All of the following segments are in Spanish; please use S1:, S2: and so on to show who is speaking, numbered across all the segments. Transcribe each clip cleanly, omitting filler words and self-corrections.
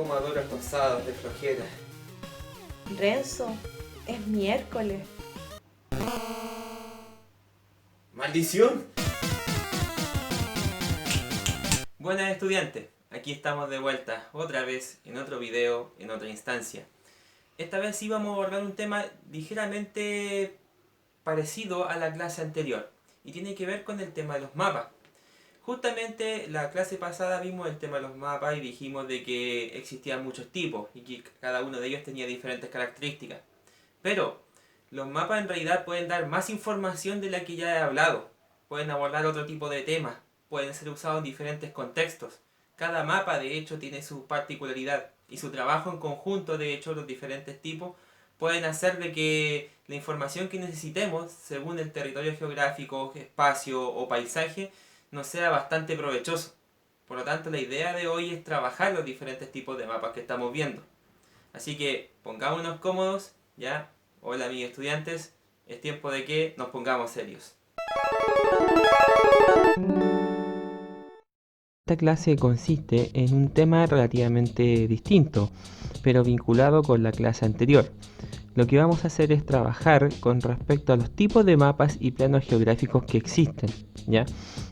S1: como adoro estos sábados de flojera.
S2: Renzo, es miércoles.
S1: ¡Maldición! Buenas estudiantes, aquí estamos de vuelta, otra vez, en otro video, en otra instancia. Esta vez sí vamos a abordar un tema ligeramente parecido a la clase anterior, y tiene que ver con el tema de los mapas. Justamente la clase pasada vimos el tema de los mapas y dijimos de que existían muchos tipos y que cada uno de ellos tenía diferentes características. Pero los mapas en realidad pueden dar más información de la que ya he hablado. Pueden abordar otro tipo de temas, pueden ser usados en diferentes contextos. Cada mapa de hecho tiene su particularidad y su trabajo en conjunto, de hecho los diferentes tipos pueden hacer de que la información que necesitemos según el territorio geográfico, espacio o paisaje nos sea bastante provechoso. Por lo tanto, la idea de hoy es trabajar los diferentes tipos de mapas que estamos viendo. Así que pongámonos cómodos, ¿ya? Hola amigos estudiantes, es tiempo de que nos pongamos serios. Esta clase consiste en un tema relativamente distinto, pero vinculado con la clase anterior. Lo que vamos a hacer es trabajar con respecto a los tipos de mapas y planos geográficos que existen, ¿ya?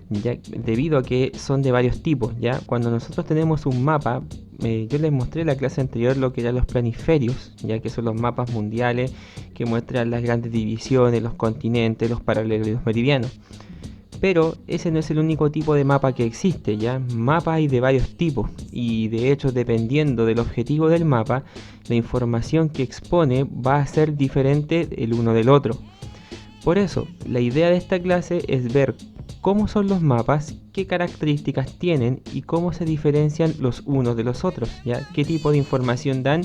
S1: Debido a que son de varios tipos, ¿ya? Cuando nosotros tenemos un mapa, yo les mostré en la clase anterior lo que eran los planisferios, ya que son los mapas mundiales que muestran las grandes divisiones, los continentes, los paralelos y los meridianos. Pero ese no es el único tipo de mapa que existe, ¿ya? Mapas hay de varios tipos y de hecho dependiendo del objetivo del mapa, la información que expone va a ser diferente el uno del otro. Por eso, la idea de esta clase es ver cómo son los mapas, qué características tienen y cómo se diferencian los unos de los otros, ¿ya? Qué tipo de información dan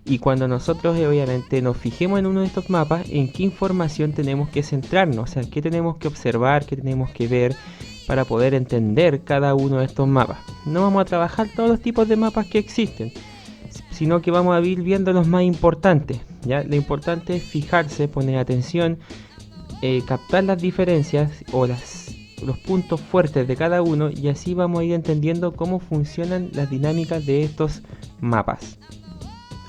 S1: y cuando nosotros obviamente nos fijemos en uno de estos mapas, en qué información tenemos que centrarnos, o sea, qué tenemos que observar, qué tenemos que ver para poder entender cada uno de estos mapas. No vamos a trabajar todos los tipos de mapas que existen, sino que vamos a ir viendo los más importantes, ¿ya? Lo importante es fijarse, poner atención, captar las diferencias o los puntos fuertes de cada uno y así vamos a ir entendiendo cómo funcionan las dinámicas de estos mapas.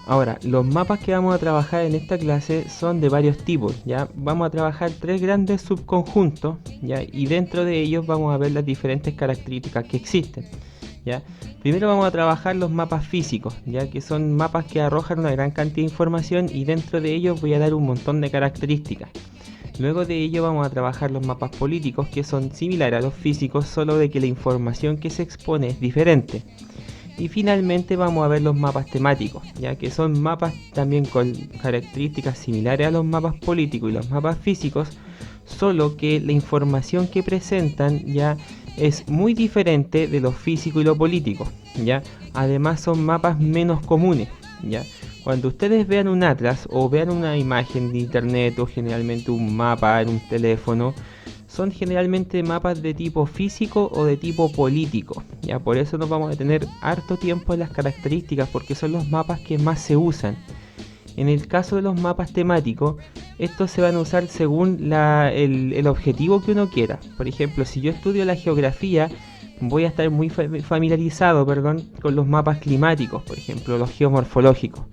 S1: Ahora, los mapas que vamos a trabajar en esta clase son de varios tipos, ¿ya? Vamos a trabajar tres grandes subconjuntos, ¿ya? Y dentro de ellos vamos a ver las diferentes características que existen, ¿ya? Primero vamos a trabajar los mapas físicos, ¿ya? Que son mapas que arrojan una gran cantidad de información y dentro de ellos voy a dar un montón de características. Luego de ello vamos a trabajar los mapas políticos que son similares a los físicos, solo de que la información que se expone es diferente. Y finalmente vamos a ver los mapas temáticos, ya que son mapas también con características similares a los mapas políticos y los mapas físicos, solo que la información que presentan ya es muy diferente de lo físico y lo político, ¿ya? Además son mapas menos comunes, ¿ya? Cuando ustedes vean un atlas o vean una imagen de internet o generalmente un mapa en un teléfono, son generalmente mapas de tipo físico o de tipo político, ya por eso nos vamos a tener harto tiempo en las características porque son los mapas que más se usan. En el caso de los mapas temáticos, estos se van a usar según el objetivo que uno quiera. Por ejemplo, si yo estudio la geografía, voy a estar muy familiarizado, con los mapas climáticos, por ejemplo, los geomorfológicos.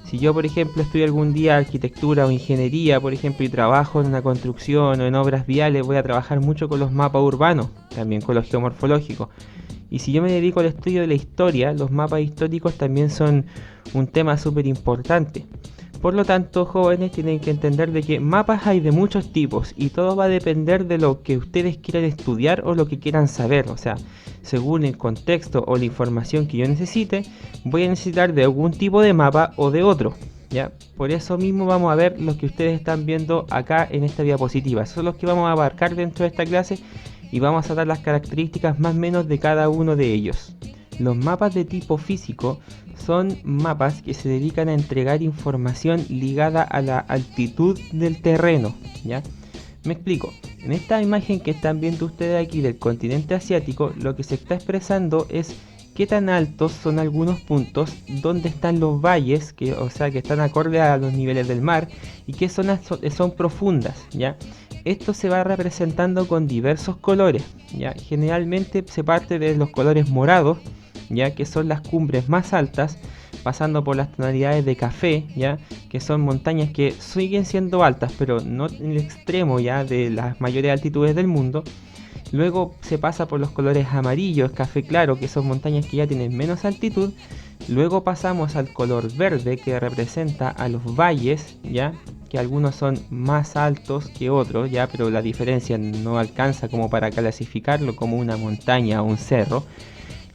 S1: Si yo, por ejemplo, estudio algún día arquitectura o ingeniería, por ejemplo, y trabajo en una construcción o en obras viales, voy a trabajar mucho con los mapas urbanos, también con los geomorfológicos. Y si yo me dedico al estudio de la historia, los mapas históricos también son un tema súper importante. Por lo tanto, jóvenes tienen que entender de que mapas hay de muchos tipos y todo va a depender de lo que ustedes quieran estudiar o lo que quieran saber. O sea, según el contexto o la información que yo necesite, voy a necesitar de algún tipo de mapa o de otro, ¿ya? Por eso mismo vamos a ver lo que ustedes están viendo acá en esta diapositiva. Son los que vamos a abarcar dentro de esta clase y vamos a dar las características más o menos de cada uno de ellos. Los mapas de tipo físico son mapas que se dedican a entregar información ligada a la altitud del terreno, ¿ya? Me explico. En esta imagen que están viendo ustedes aquí del continente asiático, lo que se está expresando es qué tan altos son algunos puntos, dónde están los valles, que están acorde a los niveles del mar, y qué zonas son profundas, ¿ya? Esto se va representando con diversos colores, ¿ya? Generalmente se parte de los colores morados, ya que son las cumbres más altas, pasando por las tonalidades de café, ya que son montañas que siguen siendo altas, pero no en el extremo ya de las mayores altitudes del mundo. Luego se pasa por los colores amarillos, café claro, que son montañas que ya tienen menos altitud. Luego pasamos al color verde, que representa a los valles, ya que algunos son más altos que otros, ya, pero la diferencia no alcanza como para clasificarlo como una montaña o un cerro.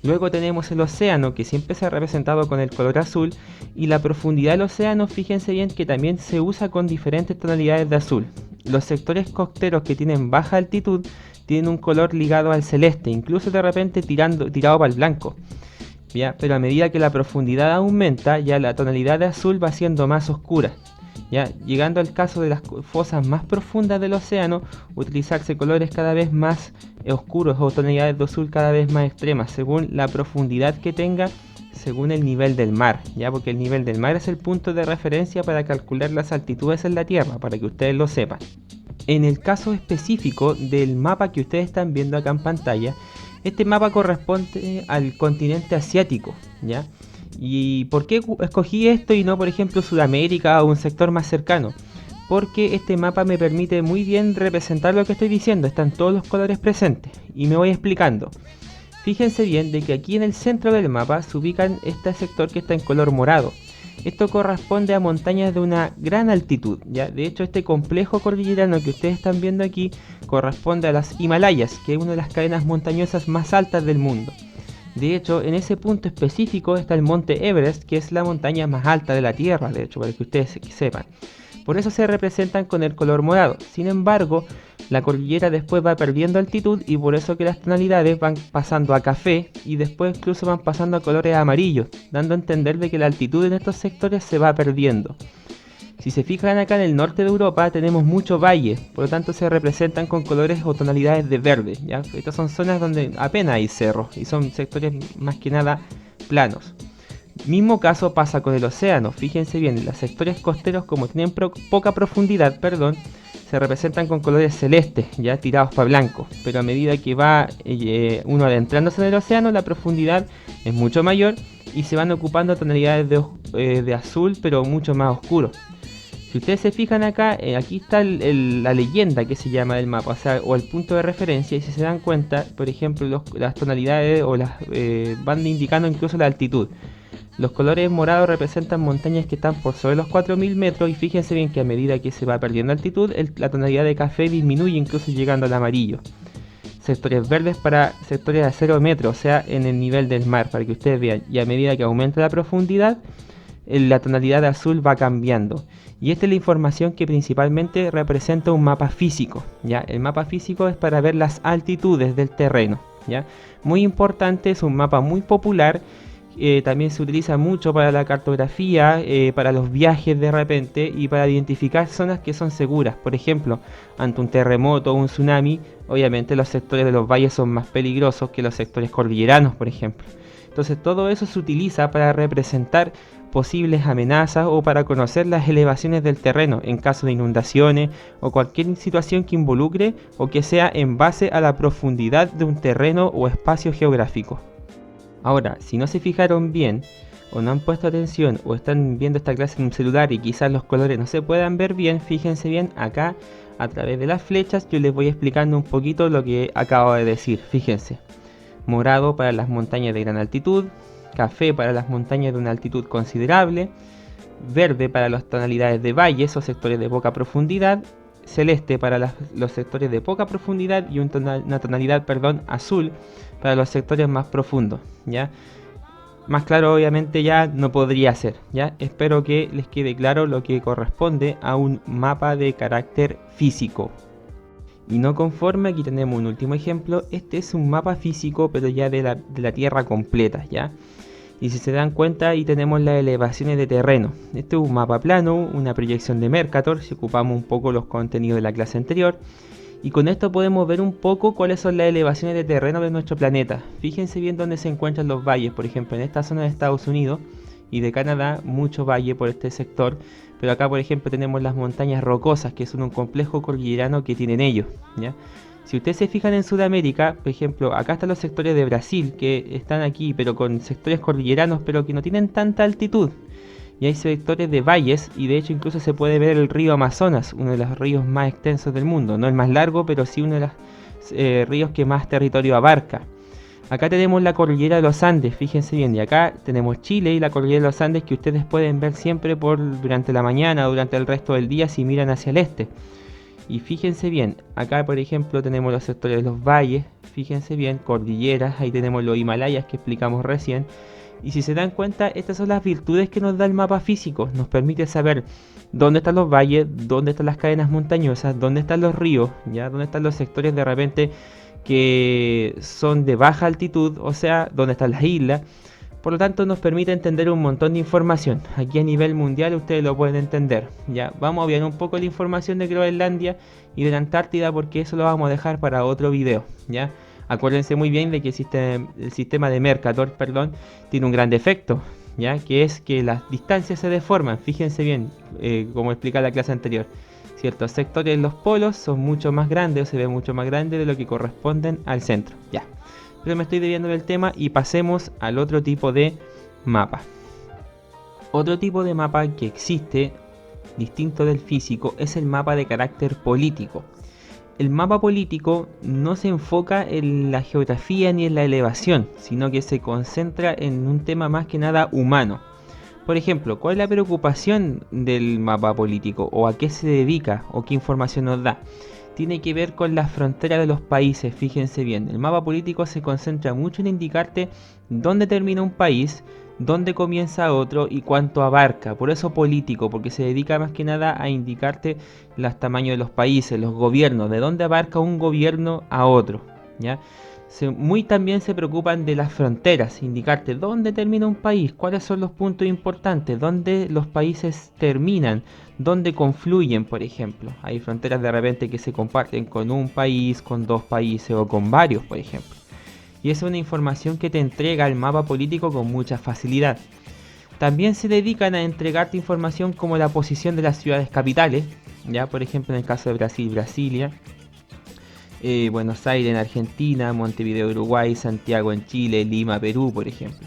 S1: Luego tenemos el océano, que siempre se ha representado con el color azul, y la profundidad del océano, fíjense bien que también se usa con diferentes tonalidades de azul. Los sectores costeros que tienen baja altitud tienen un color ligado al celeste, incluso de repente tirado para el blanco. ¿Ya? Pero a medida que la profundidad aumenta, ya la tonalidad de azul va siendo más oscura. ¿Ya? Llegando al caso de las fosas más profundas del océano, utilizarse colores cada vez más oscuros o tonalidades de azul cada vez más extremas, según la profundidad que tenga, según el nivel del mar, ¿ya? Porque el nivel del mar es el punto de referencia para calcular las altitudes en la Tierra, para que ustedes lo sepan. En el caso específico del mapa que ustedes están viendo acá en pantalla, este mapa corresponde al continente asiático, ¿ya? ¿Y por qué escogí esto y no, por ejemplo, Sudamérica o un sector más cercano? Porque este mapa me permite muy bien representar lo que estoy diciendo, están todos los colores presentes y me voy explicando. Fíjense bien de que aquí en el centro del mapa se ubican este sector que está en color morado. Esto corresponde a montañas de una gran altitud, ¿ya? De hecho, este complejo cordillerano que ustedes están viendo aquí corresponde a las Himalayas, que es una de las cadenas montañosas más altas del mundo. De hecho, en ese punto específico está el monte Everest, que es la montaña más alta de la Tierra, de hecho, para que ustedes sepan. Por eso se representan con el color morado. Sin embargo, la cordillera después va perdiendo altitud y por eso que las tonalidades van pasando a café y después incluso van pasando a colores amarillos, dando a entender de que la altitud en estos sectores se va perdiendo. Si se fijan acá en el norte de Europa tenemos muchos valles, por lo tanto se representan con colores o tonalidades de verde, ¿ya? Estas son zonas donde apenas hay cerros y son sectores más que nada planos. Mismo caso pasa con el océano, fíjense bien, los sectores costeros como tienen poca profundidad, se representan con colores celestes, ya tirados para blanco, pero a medida que va uno adentrándose en el océano, la profundidad es mucho mayor y se van ocupando tonalidades de azul, pero mucho más oscuro. Si ustedes se fijan acá, aquí está la leyenda que se llama del mapa, o el punto de referencia, y si se dan cuenta, por ejemplo, las tonalidades o las van indicando incluso la altitud. Los colores morados representan montañas que están por sobre los 4000 metros y fíjense bien que a medida que se va perdiendo altitud, la tonalidad de café disminuye incluso llegando al amarillo. Sectores verdes para sectores a 0 metros, o sea, en el nivel del mar, para que ustedes vean. Y a medida que aumenta la profundidad, la tonalidad de azul va cambiando. Y esta es la información que principalmente representa un mapa físico, ¿ya? El mapa físico es para ver las altitudes del terreno, ¿ya? Muy importante, es un mapa muy popular. También se utiliza mucho para la cartografía, para los viajes de repente y para identificar zonas que son seguras. Por ejemplo, ante un terremoto o un tsunami, obviamente los sectores de los valles son más peligrosos que los sectores cordilleranos, por ejemplo. Entonces todo eso se utiliza para representar posibles amenazas o para conocer las elevaciones del terreno en caso de inundaciones o cualquier situación que involucre o que sea en base a la profundidad de un terreno o espacio geográfico. Ahora, si no se fijaron bien, o no han puesto atención, o están viendo esta clase en un celular y quizás los colores no se puedan ver bien, fíjense bien acá, a través de las flechas, yo les voy explicando un poquito lo que acabo de decir. Fíjense, morado para las montañas de gran altitud, café para las montañas de una altitud considerable, verde para las tonalidades de valles o sectores de poca profundidad, celeste para los sectores de poca profundidad y una tonalidad azul para los sectores más profundos, ¿ya? Más claro obviamente ya no podría ser, ¿ya? Espero que les quede claro lo que corresponde a un mapa de carácter físico. Y no conforme, aquí tenemos un último ejemplo. Este es un mapa físico pero ya de la Tierra completa, ¿ya? Y si se dan cuenta, ahí tenemos las elevaciones de terreno. Este es un mapa plano, una proyección de Mercator, si ocupamos un poco los contenidos de la clase anterior. Y con esto podemos ver un poco cuáles son las elevaciones de terreno de nuestro planeta. Fíjense bien dónde se encuentran los valles, por ejemplo en esta zona de Estados Unidos y de Canadá, mucho valle por este sector. Pero acá por ejemplo tenemos las montañas rocosas, que son un complejo cordillerano que tienen ellos, ¿ya? Si ustedes se fijan en Sudamérica, por ejemplo, acá están los sectores de Brasil, que están aquí, pero con sectores cordilleranos, pero que no tienen tanta altitud. Y hay sectores de valles, y de hecho incluso se puede ver el río Amazonas, uno de los ríos más extensos del mundo. No el más largo, pero sí uno de los ríos que más territorio abarca. Acá tenemos la cordillera de los Andes, fíjense bien, y acá tenemos Chile y la cordillera de los Andes que ustedes pueden ver siempre durante la mañana o durante el resto del día si miran hacia el este. Y fíjense bien, acá por ejemplo tenemos los sectores de los valles, fíjense bien, cordilleras, ahí tenemos los Himalayas que explicamos recién. Y si se dan cuenta, estas son las virtudes que nos da el mapa físico. Nos permite saber dónde están los valles, dónde están las cadenas montañosas, dónde están los ríos, ya, dónde están los sectores de repente que son de baja altitud, o sea, dónde están las islas. Por lo tanto, nos permite entender un montón de información. Aquí a nivel mundial ustedes lo pueden entender. Ya, vamos a obviar un poco la información de Groenlandia y de la Antártida porque eso lo vamos a dejar para otro video, ¿ya? Acuérdense muy bien de que el sistema de Mercator, tiene un gran defecto, ¿ya? Que es que las distancias se deforman. Fíjense bien, como explica la clase anterior. Ciertos sectores en los polos son mucho más grandes o se ven mucho más grandes de lo que corresponden al centro. Ya. Pero me estoy desviando del tema y pasemos al otro tipo de mapa. Otro tipo de mapa que existe, distinto del físico, es el mapa de carácter político. El mapa político no se enfoca en la geografía ni en la elevación, sino que se concentra en un tema más que nada humano. Por ejemplo, ¿cuál es la preocupación del mapa político? ¿O a qué se dedica? ¿O qué información nos da? Tiene que ver con las fronteras de los países, fíjense bien. El mapa político se concentra mucho en indicarte dónde termina un país, dónde comienza otro y cuánto abarca. Por eso político, porque se dedica más que nada a indicarte los tamaños de los países, los gobiernos, de dónde abarca un gobierno a otro, ¿ya? También se preocupan de las fronteras, indicarte dónde termina un país, cuáles son los puntos importantes, dónde los países terminan, dónde confluyen, por ejemplo. Hay fronteras de repente que se comparten con un país, con dos países o con varios, por ejemplo. Y esa es una información que te entrega el mapa político con mucha facilidad. También se dedican a entregarte información como la posición de las ciudades capitales, ya por ejemplo en el caso de Brasil, Brasilia. Buenos Aires en Argentina, Montevideo Uruguay, Santiago en Chile, Lima Perú, por ejemplo.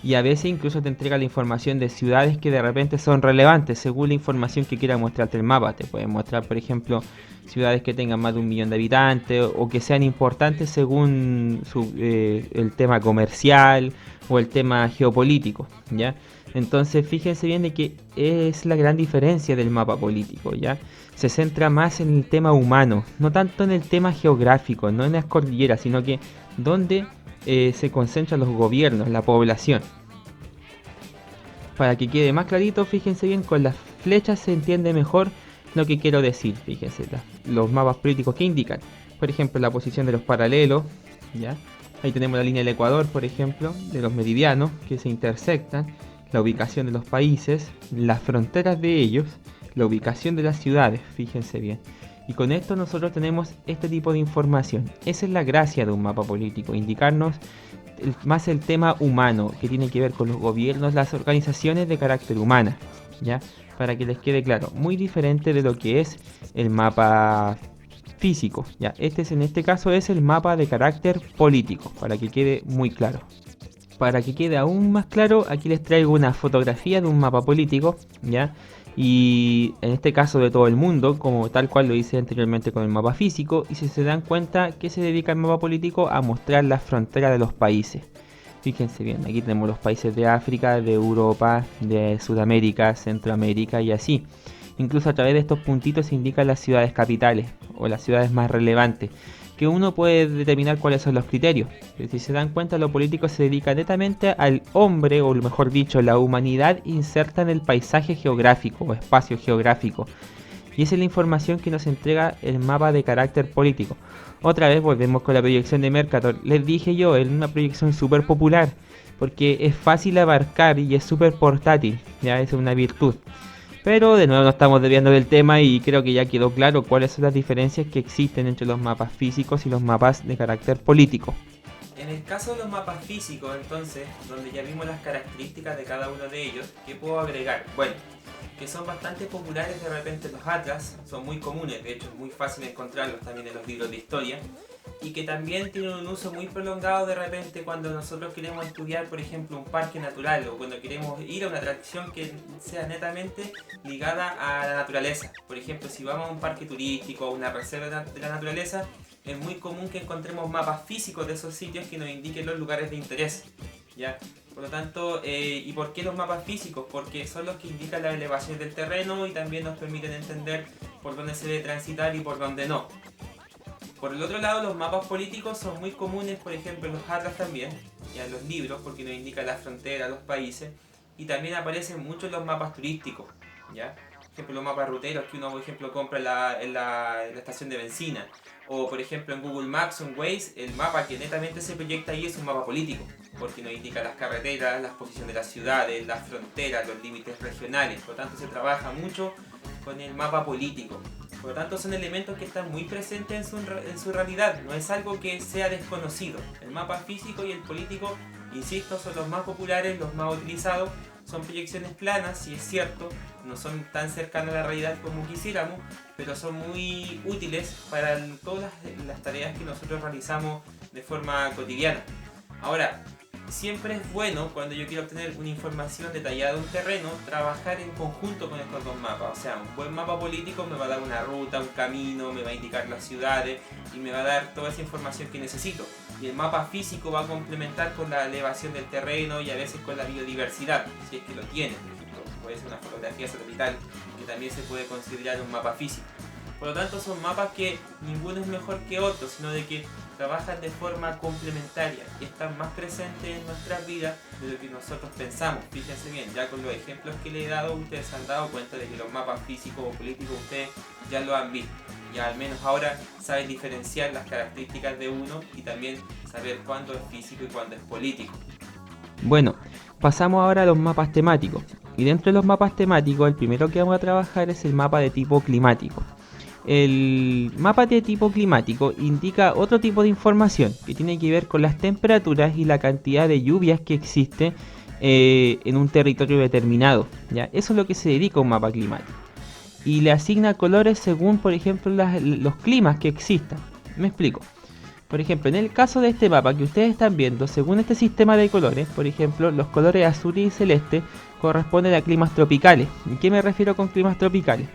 S1: Y a veces incluso te entrega la información de ciudades que de repente son relevantes según la información que quiera mostrarte el mapa. Te pueden mostrar, por ejemplo, ciudades que tengan más de 1 millón de habitantes o que sean importantes según el tema comercial o el tema geopolítico, ¿ya? Entonces fíjense bien de que es la gran diferencia del mapa político, ¿ya? Se centra más en el tema humano, no tanto en el tema geográfico, no en las cordilleras, sino que donde se concentran los gobiernos, la población. Para que quede más clarito, fíjense bien, con las flechas se entiende mejor lo que quiero decir. Fíjense, los mapas políticos que indican, por ejemplo, la posición de los paralelos, ¿ya? Ahí tenemos la línea del Ecuador, por ejemplo, de los meridianos que se intersectan, la ubicación de los países, las fronteras de ellos, la ubicación de las ciudades, fíjense bien. Y con esto nosotros tenemos este tipo de información. Esa es la gracia de un mapa político, indicarnos más el tema humano, que tiene que ver con los gobiernos, las organizaciones de carácter humana, ¿ya? Para que les quede claro, muy diferente de lo que es el mapa físico, ¿ya? En este caso es el mapa de carácter político, para que quede muy claro. Para que quede aún más claro, aquí les traigo una fotografía de un mapa político, ¿ya? Y en este caso de todo el mundo, como tal cual lo hice anteriormente con el mapa físico. Y si se dan cuenta, ¿qué se dedica el mapa político? A mostrar las fronteras de los países. Fíjense bien, aquí tenemos los países de África, de Europa, de Sudamérica, Centroamérica y así. Incluso a través de estos puntitos se indican las ciudades capitales o las ciudades más relevantes, que uno puede determinar cuáles son los criterios. Pero si se dan cuenta, lo político se dedica netamente al hombre, o mejor dicho, la humanidad inserta en el paisaje geográfico o espacio geográfico. Y esa es la información que nos entrega el mapa de carácter político. Otra vez volvemos con la proyección de Mercator. Les dije yo, es una proyección súper popular, porque es fácil abarcar y es súper portátil, ya es una virtud. Pero de nuevo nos estamos desviando del tema y creo que ya quedó claro cuáles son las diferencias que existen entre los mapas físicos y los mapas de carácter político.
S3: En el caso de los mapas físicos, entonces, donde ya vimos las características de cada uno de ellos, ¿qué puedo agregar? Bueno, que son bastante populares de repente los atlas, son muy comunes, de hecho es muy fácil encontrarlos también en los libros de historia, y que también tienen un uso muy prolongado de repente cuando nosotros queremos estudiar, por ejemplo, un parque natural o cuando queremos ir a una atracción que sea netamente ligada a la naturaleza. Por ejemplo, si vamos a un parque turístico o una reserva de la naturaleza, es muy común que encontremos mapas físicos de esos sitios que nos indiquen los lugares de interés, ¿ya? Por lo tanto, ¿y por qué los mapas físicos? Porque son los que indican la elevación del terreno y también nos permiten entender por dónde se debe transitar y por dónde no. Por el otro lado, los mapas políticos son muy comunes, por ejemplo, en los atlas también, ya en los libros, porque nos indican las fronteras, los países, y también aparecen mucho en los mapas turísticos, ¿ya? Por ejemplo, los mapas ruteros que uno, por ejemplo, compra en la estación de benzina. O, por ejemplo, en Google Maps o en Waze, el mapa que netamente se proyecta ahí es un mapa político, porque nos indica las carreteras, las posiciones de las ciudades, las fronteras, los límites regionales. Por lo tanto, se trabaja mucho con el mapa político. Por lo tanto, son elementos que están muy presentes en su realidad. No es algo que sea desconocido. El mapa físico y el político, insisto, son los más populares, los más utilizados. Son proyecciones planas, si es cierto, no son tan cercanas a la realidad como quisiéramos, pero son muy útiles para todas las tareas que nosotros realizamos de forma cotidiana. Ahora, siempre es bueno, cuando yo quiero obtener una información detallada de un terreno, trabajar en conjunto con estos dos mapas. O sea, un buen mapa político me va a dar una ruta, un camino, me va a indicar las ciudades y me va a dar toda esa información que necesito. Y el mapa físico va a complementar con la elevación del terreno y a veces con la biodiversidad, si es que lo tiene. Por ejemplo, puede ser una fotografía satelital que también se puede considerar un mapa físico. Por lo tanto, son mapas que ninguno es mejor que otro, sino de que trabajan de forma complementaria y están más presentes en nuestras vidas de lo que nosotros pensamos. Fíjense bien, ya con los ejemplos que le he dado, ustedes se han dado cuenta de que los mapas físicos o políticos ustedes ya lo han visto. Ya al menos ahora saben diferenciar las características de uno y también saber cuándo es físico y cuándo es político.
S1: Bueno, pasamos ahora a los mapas temáticos. Y dentro de los mapas temáticos, el primero que vamos a trabajar es el mapa de tipo climático. El mapa de tipo climático indica otro tipo de información que tiene que ver con las temperaturas y la cantidad de lluvias que existe en un territorio determinado, ¿ya? Eso es lo que se dedica a un mapa climático. Y le asigna colores según, por ejemplo, los climas que existan. Me explico. Por ejemplo, en el caso de este mapa que ustedes están viendo, según este sistema de colores, por ejemplo, los colores azul y celeste corresponden a climas tropicales. ¿Y qué me refiero con climas tropicales?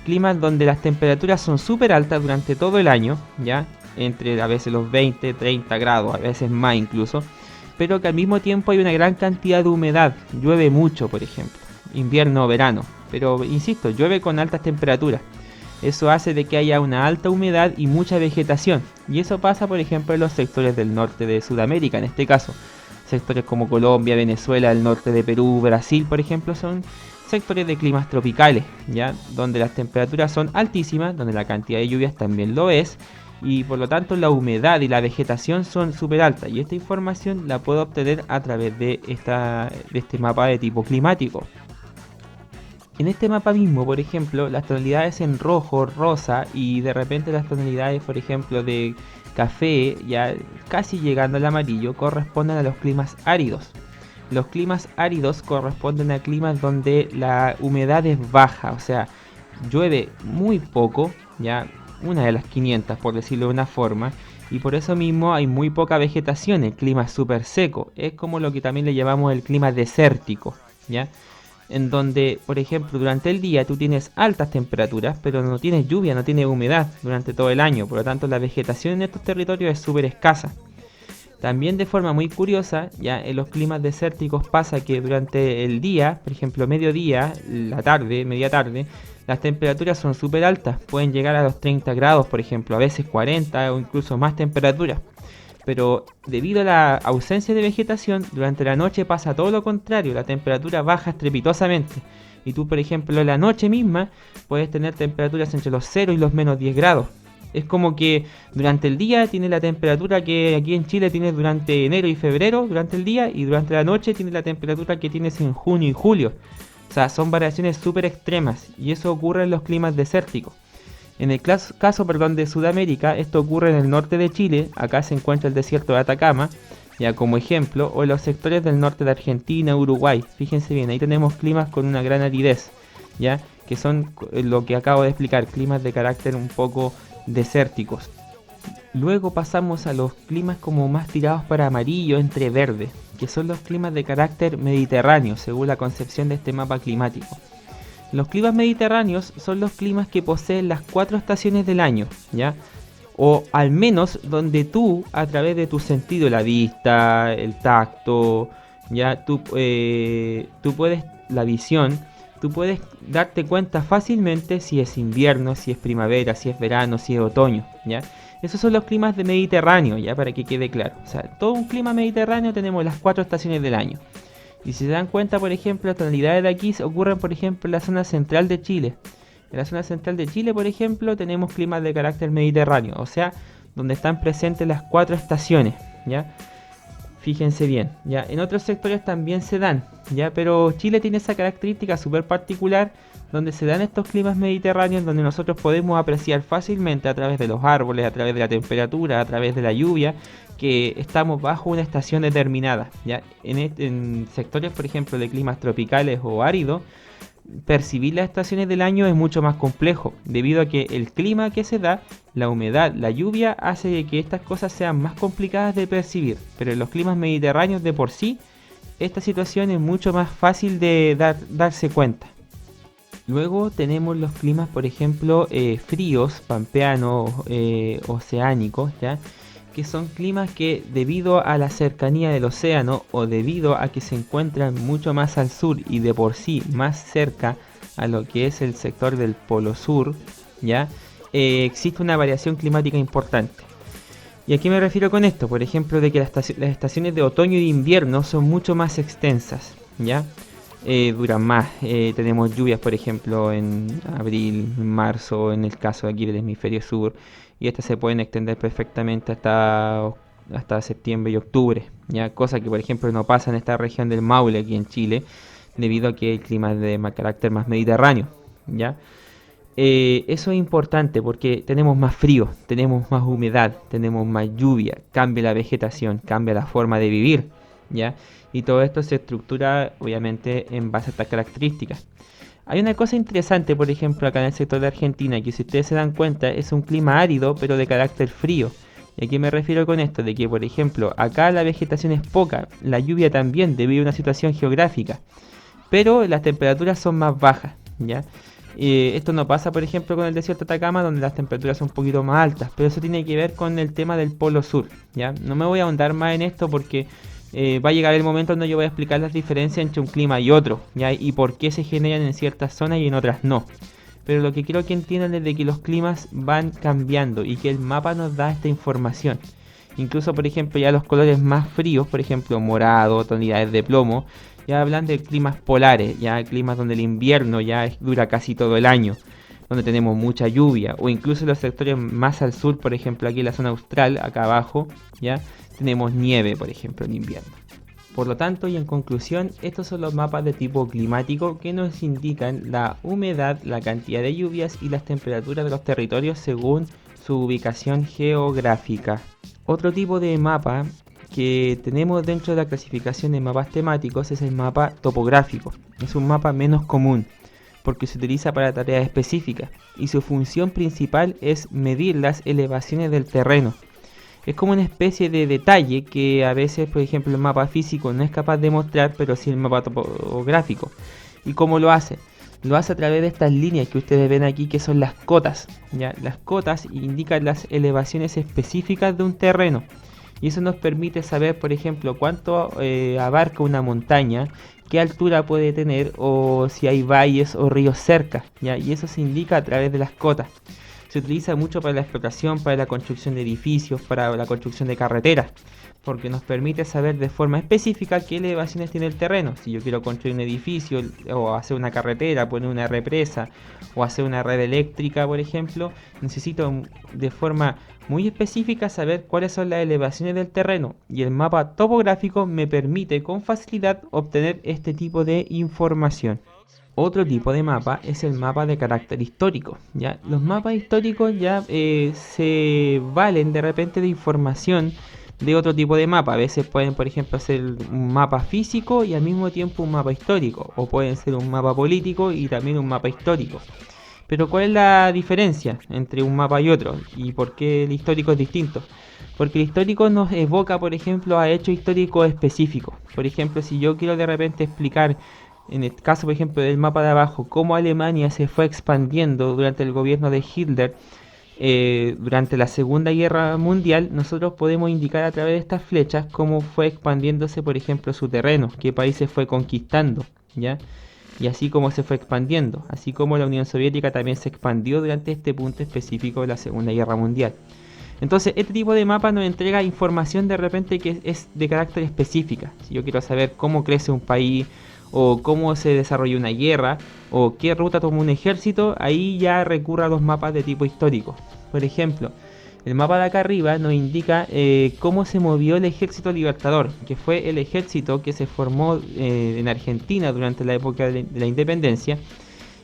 S1: Climas donde las temperaturas son súper altas durante todo el año, ya entre a veces los 20, 30 grados, a veces más incluso, pero que al mismo tiempo hay una gran cantidad de humedad, llueve mucho, por ejemplo, invierno o verano, pero insisto, llueve con altas temperaturas. Eso hace de que haya una alta humedad y mucha vegetación, y eso pasa, por ejemplo, en los sectores del norte de Sudamérica, en este caso. Sectores como Colombia, Venezuela, el norte de Perú, Brasil, por ejemplo, son sectores de climas tropicales, ¿ya? Donde las temperaturas son altísimas, donde la cantidad de lluvias también lo es, y por lo tanto la humedad y la vegetación son súper altas. Y esta información la puedo obtener a través de este mapa de tipo climático. En este mapa mismo, por ejemplo, las tonalidades en rojo, rosa y de repente las tonalidades, por ejemplo, de café, ya casi llegando al amarillo, corresponden a los climas áridos. Los climas áridos corresponden a climas donde la humedad es baja, o sea, llueve muy poco, ya una de las 500 por decirlo de una forma, y por eso mismo hay muy poca vegetación, el clima es súper seco, es como lo que también le llamamos el clima desértico, ya, en donde, por ejemplo, durante el día tú tienes altas temperaturas, pero no tienes lluvia, no tienes humedad durante todo el año, por lo tanto la vegetación en estos territorios es súper escasa. También de forma muy curiosa, ya en los climas desérticos pasa que durante el día, por ejemplo mediodía, la tarde, media tarde, las temperaturas son súper altas, pueden llegar a los 30 grados, por ejemplo, a veces 40 o incluso más temperaturas. Pero debido a la ausencia de vegetación, durante la noche pasa todo lo contrario, la temperatura baja estrepitosamente. Y tú, por ejemplo, en la noche misma puedes tener temperaturas entre los 0 y los menos 10 grados. Es como que durante el día tiene la temperatura que aquí en Chile tienes durante enero y febrero, durante el día, y durante la noche tienes la temperatura que tienes en junio y julio. O sea, son variaciones súper extremas, y eso ocurre en los climas desérticos. En el caso de Sudamérica, esto ocurre en el norte de Chile, acá se encuentra el desierto de Atacama, ya como ejemplo, o en los sectores del norte de Argentina, Uruguay. Fíjense bien, ahí tenemos climas con una gran aridez. ¿ya? Que son lo que acabo de explicar, climas de carácter un poco desérticos. Luego pasamos a los climas como más tirados para amarillo entre verde, que son los climas de carácter mediterráneo, según la concepción de este mapa climático. Los climas mediterráneos son los climas que poseen las 4 estaciones del año, ¿ya? O al menos donde tú, a través de tu sentido, la vista, el tacto, ya tú puedes, la visión, tú puedes darte cuenta fácilmente si es invierno, si es primavera, si es verano, si es otoño, ¿ya? Esos son los climas de Mediterráneo, ya para que quede claro. O sea, todo un clima mediterráneo tenemos las 4 estaciones del año. Y si se dan cuenta, por ejemplo, las tonalidades de aquí ocurren, por ejemplo, en la zona central de Chile. En la zona central de Chile, por ejemplo, tenemos climas de carácter mediterráneo, o sea, donde están presentes las 4 estaciones, ¿ya? Fíjense bien, ¿ya? En otros sectores también se dan, ¿ya? Pero Chile tiene esa característica súper particular donde se dan estos climas mediterráneos donde nosotros podemos apreciar fácilmente a través de los árboles, a través de la temperatura, a través de la lluvia, que estamos bajo una estación determinada, ¿ya? En sectores, por ejemplo, de climas tropicales o áridos, percibir las estaciones del año es mucho más complejo, debido a que el clima que se da, la humedad, la lluvia, hace que estas cosas sean más complicadas de percibir. Pero en los climas mediterráneos de por sí, esta situación es mucho más fácil de darse cuenta. Luego tenemos los climas, por ejemplo, fríos, pampeanos, oceánicos, ¿ya? Que son climas que debido a la cercanía del océano o debido a que se encuentran mucho más al sur y de por sí más cerca a lo que es el sector del polo sur, ¿ya? Existe una variación climática importante. ¿Y a qué me refiero con esto? Por ejemplo, de que las estaciones de otoño y de invierno son mucho más extensas, ¿ya? Duran más. Tenemos lluvias, por ejemplo, en abril, marzo, en el caso de aquí del hemisferio sur, y estas se pueden extender perfectamente hasta septiembre y octubre, ¿ya? Cosa que, por ejemplo, no pasa en esta región del Maule, aquí en Chile, debido a que el clima es de carácter más mediterráneo, ¿ya? Eso es importante porque tenemos más frío, tenemos más humedad, tenemos más lluvia, cambia la vegetación, cambia la forma de vivir, ¿ya? Y todo esto se estructura obviamente en base a estas características. Hay una cosa interesante, por ejemplo, acá en el sector de Argentina, que si ustedes se dan cuenta es un clima árido pero de carácter frío. ¿Y a qué me refiero con esto? De que, por ejemplo, acá la vegetación es poca, la lluvia también debido a una situación geográfica, pero las temperaturas son más bajas, ¿ya? Esto no pasa, por ejemplo, con el desierto de Atacama, donde las temperaturas son un poquito más altas, pero eso tiene que ver con el tema del polo sur, ¿ya? No me voy a ahondar más en esto porque va a llegar el momento donde yo voy a explicar las diferencias entre un clima y otro, ¿ya? Y por qué se generan en ciertas zonas y en otras no. Pero lo que quiero que entiendan es de que los climas van cambiando y que el mapa nos da esta información. Incluso, por ejemplo, ya los colores más fríos, por ejemplo, morado, tonalidades de plomo, ya hablan de climas polares, ya climas donde el invierno ya dura casi todo el año, donde tenemos mucha lluvia, o incluso los sectores más al sur, por ejemplo, aquí en la zona austral, acá abajo, ya tenemos nieve, por ejemplo, en invierno. Por lo tanto, y en conclusión, estos son los mapas de tipo climático que nos indican la humedad, la cantidad de lluvias y las temperaturas de los territorios según su ubicación geográfica. Otro tipo de mapa que tenemos dentro de la clasificación de mapas temáticos es el mapa topográfico. Es un mapa menos común porque se utiliza para tareas específicas y su función principal es medir las elevaciones del terreno. Es como una especie de detalle que a veces, por ejemplo, el mapa físico no es capaz de mostrar, pero sí el mapa topográfico. ¿Y cómo lo hace? Lo hace a través de estas líneas que ustedes ven aquí, que son las cotas, ¿ya? Las cotas indican las elevaciones específicas de un terreno. Y eso nos permite saber, por ejemplo, cuánto abarca una montaña, qué altura puede tener o si hay valles o ríos cerca, ¿ya? Y eso se indica a través de las cotas. Se utiliza mucho para la explotación, para la construcción de edificios, para la construcción de carreteras, porque nos permite saber de forma específica qué elevaciones tiene el terreno. Si yo quiero construir un edificio o hacer una carretera, poner una represa o hacer una red eléctrica, por ejemplo, necesito de forma muy específica saber cuáles son las elevaciones del terreno, y el mapa topográfico me permite con facilidad obtener este tipo de información. Otro tipo de mapa es el mapa de carácter histórico, ¿ya? Los mapas históricos ya se valen de repente de información de otro tipo de mapa. A veces pueden, por ejemplo, hacer un mapa físico y al mismo tiempo un mapa histórico, o pueden ser un mapa político y también un mapa histórico. Pero ¿cuál es la diferencia entre un mapa y otro? ¿Y por qué el histórico es distinto? Porque el histórico nos evoca, por ejemplo, a hechos históricos específicos. Por ejemplo, si yo quiero de repente explicar, en el caso, por ejemplo, del mapa de abajo, cómo Alemania se fue expandiendo durante el gobierno de Hitler, durante la Segunda Guerra Mundial, nosotros podemos indicar a través de estas flechas cómo fue expandiéndose, por ejemplo, su terreno, qué países fue conquistando, ¿ya? Y así como se fue expandiendo, así como la Unión Soviética también se expandió durante este punto específico de la Segunda Guerra Mundial. Entonces, este tipo de mapa nos entrega información de repente que es de carácter específica. Si yo quiero saber cómo crece un país, o cómo se desarrolló una guerra, o qué ruta tomó un ejército, ahí ya recurre a los mapas de tipo histórico. Por ejemplo, el mapa de acá arriba nos indica cómo se movió el ejército libertador, que fue el ejército que se formó en Argentina durante la época de la independencia,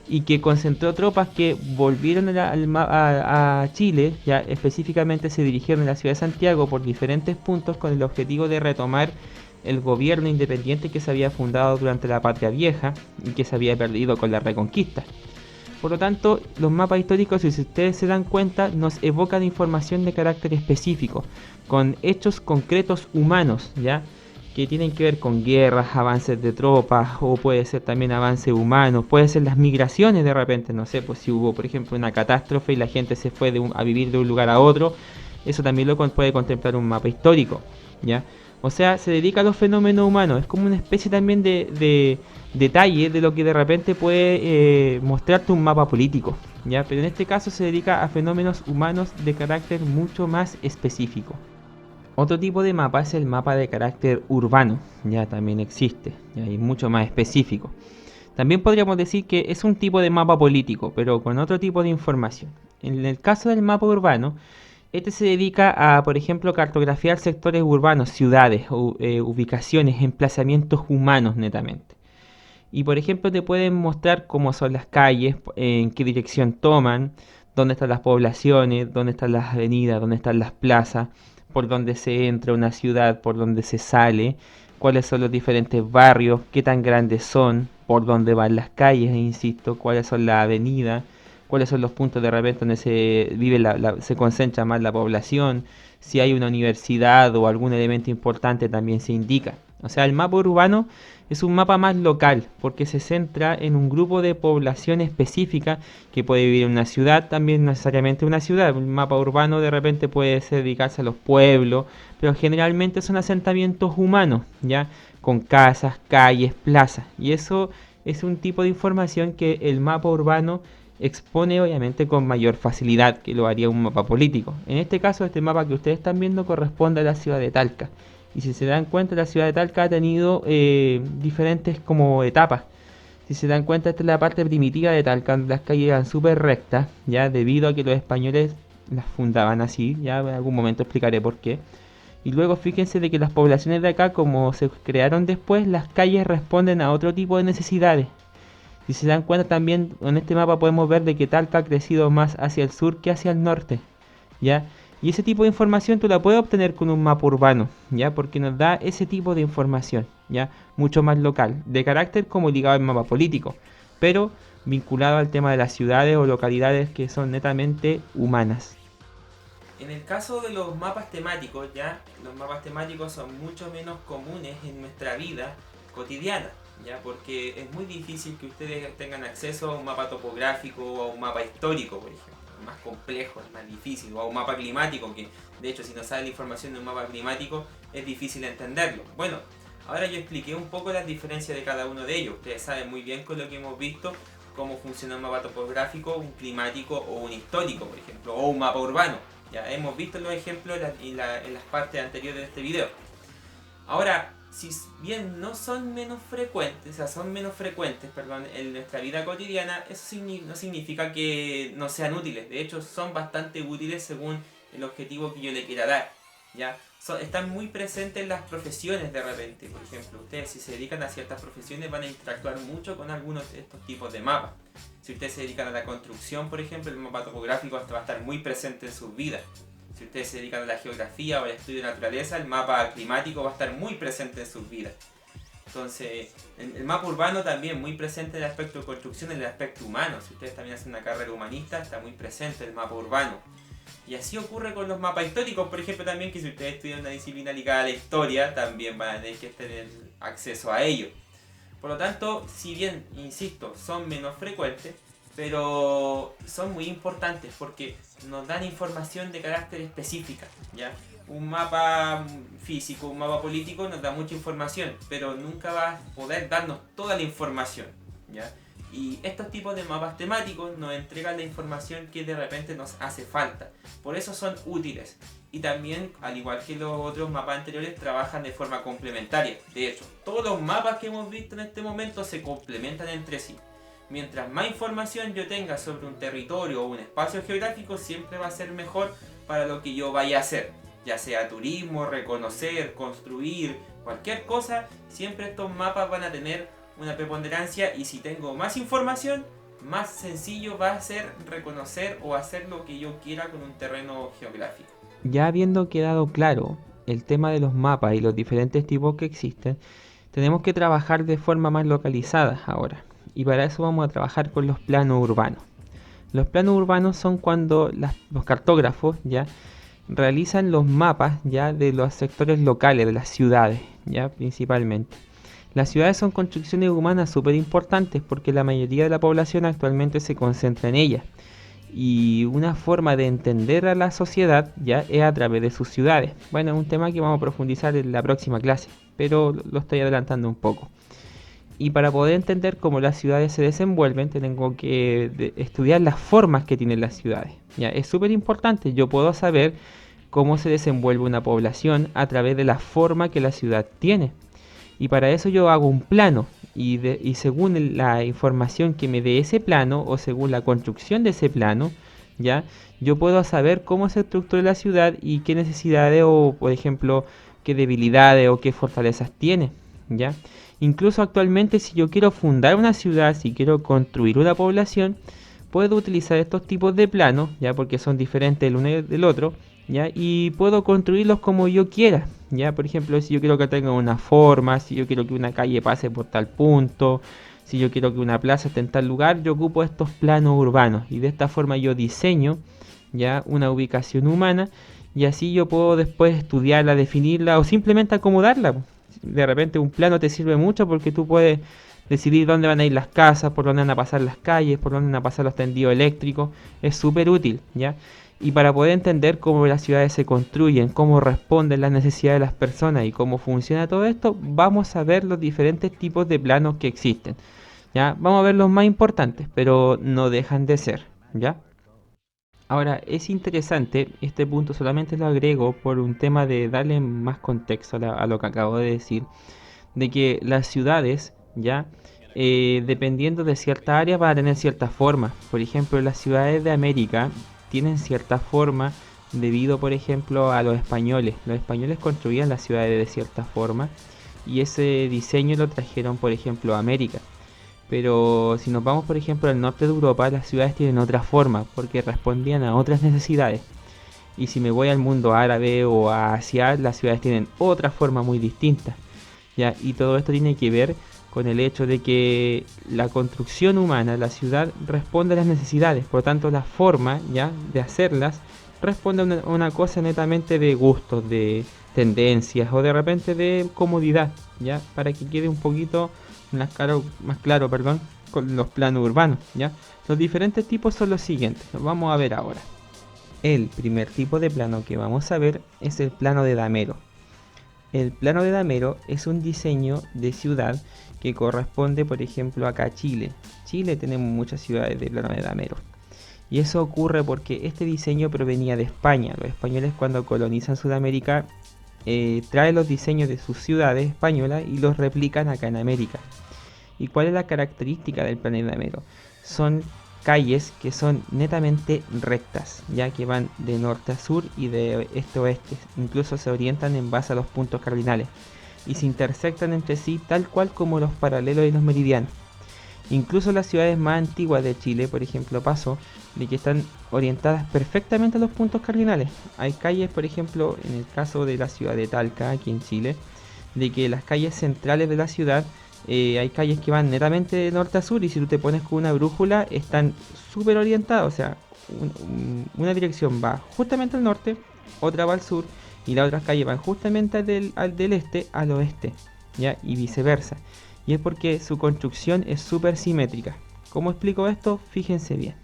S1: y que concentró tropas que volvieron a Chile, ya específicamente se dirigieron a la ciudad de Santiago por diferentes puntos con el objetivo de retomar el gobierno independiente que se había fundado durante la Patria Vieja y que se había perdido con la Reconquista. Por lo tanto, los mapas históricos, si ustedes se dan cuenta, nos evocan información de carácter específico, con hechos concretos humanos, ¿ya? Que tienen que ver con guerras, avances de tropas, o puede ser también avances humanos, puede ser las migraciones de repente, no sé, pues si hubo, por ejemplo, una catástrofe y la gente se fue a vivir de un lugar a otro, eso también lo puede contemplar un mapa histórico, ¿ya? O sea, se dedica a los fenómenos humanos, es como una especie también de detalle de lo que de repente puede mostrarte un mapa político, ¿ya? Pero en este caso se dedica a fenómenos humanos de carácter mucho más específico. Otro tipo de mapa es el mapa de carácter urbano, ya también existe, ya, y mucho más específico. También podríamos decir que es un tipo de mapa político, pero con otro tipo de información. En el caso del mapa urbano, este se dedica a, por ejemplo, cartografiar sectores urbanos, ciudades, ubicaciones, emplazamientos humanos netamente. Y por ejemplo te pueden mostrar cómo son las calles, en qué dirección toman, dónde están las poblaciones, dónde están las avenidas, dónde están las plazas, por dónde se entra a una ciudad, por dónde se sale, cuáles son los diferentes barrios, qué tan grandes son, por dónde van las calles, insisto, cuáles son las avenidas, cuáles son los puntos de repente donde se concentra más la población, si hay una universidad o algún elemento importante también se indica. O sea, el mapa urbano es un mapa más local porque se centra en un grupo de población específica que puede vivir en una ciudad, también no necesariamente una ciudad. El mapa urbano de repente puede dedicarse a los pueblos, pero generalmente son asentamientos humanos, ¿ya? Con casas, calles, plazas. Y eso es un tipo de información que el mapa urbano expone obviamente con mayor facilidad que lo haría un mapa político. En este caso, este mapa que ustedes están viendo corresponde a la ciudad de Talca. Y si se dan cuenta, la ciudad de Talca ha tenido diferentes como etapas. Si se dan cuenta, esta es la parte primitiva de Talca, las calles eran súper rectas, ya debido a que los españoles las fundaban así, ya en algún momento explicaré por qué. Y luego fíjense de que las poblaciones de acá, como se crearon después, las calles responden a otro tipo de necesidades. Si se dan cuenta también, en este mapa podemos ver de que Talca ha crecido más hacia el sur que hacia el norte, ¿ya? Y ese tipo de información tú la puedes obtener con un mapa urbano, ¿ya? Porque nos da ese tipo de información, ¿ya? Mucho más local, de carácter como ligado al mapa político, pero vinculado al tema de las ciudades o localidades que son netamente humanas.
S3: En el caso de los mapas temáticos, ya, los mapas temáticos son mucho menos comunes en nuestra vida cotidiana, ya, porque es muy difícil que ustedes tengan acceso a un mapa topográfico o a un mapa histórico, por ejemplo. Es más complejo, es más difícil, o a un mapa climático, que de hecho si no sabe la información de un mapa climático es difícil entenderlo. Bueno, ahora yo expliqué un poco las diferencias de cada uno de ellos. Ustedes saben muy bien con lo que hemos visto cómo funciona un mapa topográfico, un climático o un histórico, por ejemplo, o un mapa urbano. Ya hemos visto los ejemplos en las partes anteriores de este video. Ahora, si bien no son menos frecuentes, en nuestra vida cotidiana, eso no significa que no sean útiles. De hecho, son bastante útiles según el objetivo que yo le quiera dar, ¿ya? Están muy presentes en las profesiones de repente. Por ejemplo, ustedes si se dedican a ciertas profesiones van a interactuar mucho con algunos de estos tipos de mapas. Si ustedes se dedican a la construcción, por ejemplo, el mapa topográfico va a estar muy presente en sus vidas. Si si ustedes se dedican a la geografía o al estudio de naturaleza, el mapa climático va a estar muy presente en sus vidas. Entonces, el mapa urbano también muy presente en el aspecto de construcción, en el aspecto humano. Si ustedes también hacen una carrera humanista, está muy presente el mapa urbano. Y así ocurre con los mapas históricos, por ejemplo, también, que si ustedes estudian una disciplina ligada a la historia, también van a tener que tener acceso a ello. Por lo tanto, si bien, insisto, son menos frecuentes, pero son muy importantes porque nos dan información de carácter específica, ¿ya? Un mapa físico, un mapa político nos da mucha información, pero nunca va a poder darnos toda la información, ¿ya? Y estos tipos de mapas temáticos nos entregan la información que de repente nos hace falta. Por eso son útiles. Y también, al igual que los otros mapas anteriores, trabajan de forma complementaria. De hecho, todos los mapas que hemos visto en este momento se complementan entre sí. Mientras más información yo tenga sobre un territorio o un espacio geográfico, siempre va a ser mejor para lo que yo vaya a hacer. Ya sea turismo, reconocer, construir, cualquier cosa, siempre estos mapas van a tener una preponderancia, y si tengo más información, más sencillo va a ser reconocer o hacer lo que yo quiera con un terreno geográfico.
S1: Ya habiendo quedado claro el tema de los mapas y los diferentes tipos que existen, tenemos que trabajar de forma más localizada ahora. Y para eso vamos a trabajar con los planos urbanos. Los planos urbanos son cuando los cartógrafos ya realizan los mapas ya de los sectores locales, de las ciudades, ya principalmente. Las ciudades son construcciones humanas súper importantes porque la mayoría de la población actualmente se concentra en ellas. Y una forma de entender a la sociedad ya es a través de sus ciudades. Bueno, es un tema que vamos a profundizar en la próxima clase, pero lo estoy adelantando un poco. Y para poder entender cómo las ciudades se desenvuelven, tengo que estudiar las formas que tienen las ciudades. Ya, es súper importante, yo puedo saber cómo se desenvuelve una población a través de la forma que la ciudad tiene. Y para eso yo hago un plano y según la información que me dé ese plano o según la construcción de ese plano, ya yo puedo saber cómo se estructura la ciudad y qué necesidades o, por ejemplo, qué debilidades o qué fortalezas tiene, ya. Incluso actualmente, si yo quiero fundar una ciudad, si quiero construir una población, puedo utilizar estos tipos de planos, ya, porque son diferentes el uno del otro, ya, y puedo construirlos como yo quiera, ya. Por ejemplo, si yo quiero que tenga una forma, si yo quiero que una calle pase por tal punto, si yo quiero que una plaza esté en tal lugar, yo ocupo estos planos urbanos y de esta forma yo diseño ya una ubicación humana y así yo puedo después estudiarla, definirla o simplemente acomodarla. De repente un plano te sirve mucho porque tú puedes decidir dónde van a ir las casas, por dónde van a pasar las calles, por dónde van a pasar los tendidos eléctricos. Es súper útil, ¿ya? Y para poder entender cómo las ciudades se construyen, cómo responden las necesidades de las personas y cómo funciona todo esto, vamos a ver los diferentes tipos de planos que existen, ¿ya? Vamos a ver los más importantes, pero no dejan de ser, ¿ya? Ahora, es interesante, este punto solamente lo agrego por un tema de darle más contexto a lo que acabo de decir, de que las ciudades, ¿ya? Dependiendo de cierta área, van a tener cierta forma. Por ejemplo, las ciudades de América tienen cierta forma debido, por ejemplo, a los españoles. Los españoles construían las ciudades de cierta forma y ese diseño lo trajeron, por ejemplo, a América. Pero si nos vamos, por ejemplo, al norte de Europa, las ciudades tienen otra forma porque respondían a otras necesidades. Y si me voy al mundo árabe o a Asia, las ciudades tienen otra forma muy distinta, ¿ya? Y todo esto tiene que ver con el hecho de que la construcción humana, la ciudad, responde a las necesidades. Por lo tanto, la forma, ¿ya?, de hacerlas responde a una cosa netamente de gustos, de tendencias o de repente de comodidad, ¿ya? Para que quede un poquito más claro, con los planos urbanos, ¿ya? Los diferentes tipos son los siguientes, los vamos a ver ahora. El primer tipo de plano que vamos a ver es el plano de damero. El plano de damero es un diseño de ciudad que corresponde, por ejemplo, acá a Chile. Chile tenemos muchas ciudades de plano de damero. Y eso ocurre porque este diseño provenía de España. Los españoles, cuando colonizan Sudamérica, traen los diseños de sus ciudades españolas y los replican acá en América. ¿Y cuál es la característica del plano de damero? Son calles que son netamente rectas, ya que van de norte a sur y de este a oeste. Incluso se orientan en base a los puntos cardinales y se intersectan entre sí tal cual como los paralelos y los meridianos. Incluso las ciudades más antiguas de Chile, por ejemplo, pasó de que están orientadas perfectamente a los puntos cardinales. Hay calles, por ejemplo, en el caso de la ciudad de Talca, aquí en Chile, de que las calles centrales de la ciudad, hay calles que van netamente de norte a sur y si tú te pones con una brújula están súper orientadas, o sea, una dirección va justamente al norte, otra va al sur y las otras calles van justamente del este al oeste, ¿ya? Y viceversa. Y es porque su construcción es súper simétrica. ¿Cómo explico esto? Fíjense bien.